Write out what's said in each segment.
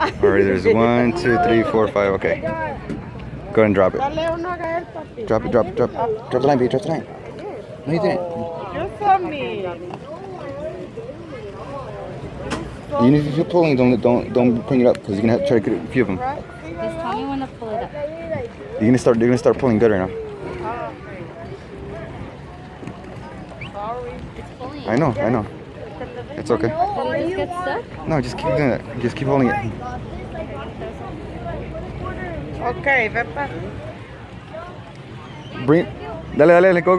Alright, there's 1, 2, 3, 4, 5. Okay. Go ahead and drop it. Drop it, drop it, drop it. Drop the line, baby. Drop the line. No, you didn't. You saw me. Even if you feel pulling, don't bring it up because you're gonna have to try to get a few of them. Just tell me when to pull it up. You're gonna start pulling good right now. Sorry. It's pulling. I know. It's okay. Did it just get stuck? No, just keep doing that. Just keep holding it. Okay, ven pa. Bring it. Dale, go.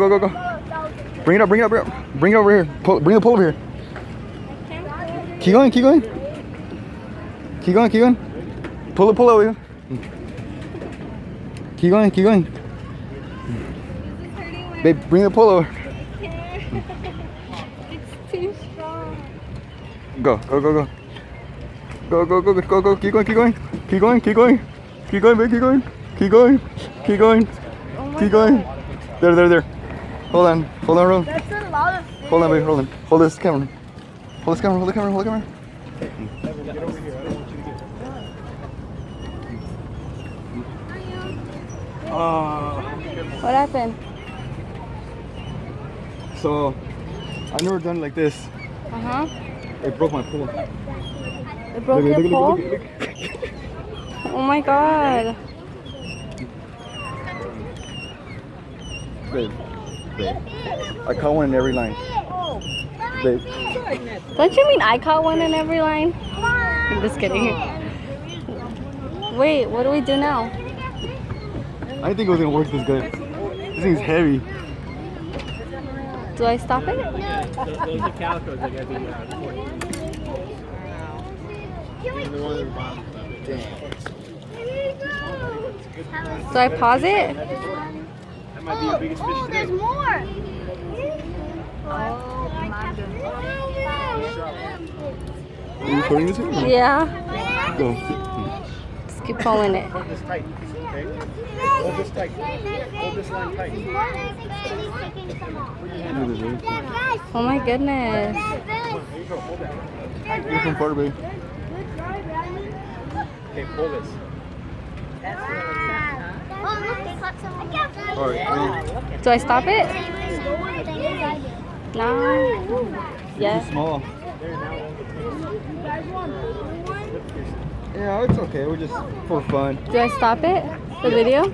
Bring it up. Bring it over here. Bring the pole over here. Keep going. Pull over here. Keep going. Babe, bring the pole over. It's too strong. Go. Go. Keep going, babe. Keep going. There. Hold on. That's a lot of fish. Hold on, babe. Hold this camera. Hold the camera. Get over here. I don't want you to get. What happened? So, I've never done it like this. It broke my pole. It broke your pole? Look. Oh my god. Babe. I caught one in every line. Babe. Don't you mean I caught one in every line? I'm just kidding. Wait, what do we do now? I didn't think it was gonna work this good. This thing's heavy. Do I stop it? Those are calicos that gotta be Do I pause it? That might be your biggest fish today. There's more. Are you recording this one? Yeah. Go. Just keep pulling it. Hold this tight, okay? Hold this tight. Hold this line tight. Oh my goodness. You're from Florida, babe. Okay, pull this. Alright, Do I stop it? No. Yeah. small. Yeah, it's okay. We're just for fun. Do I stop it? The video?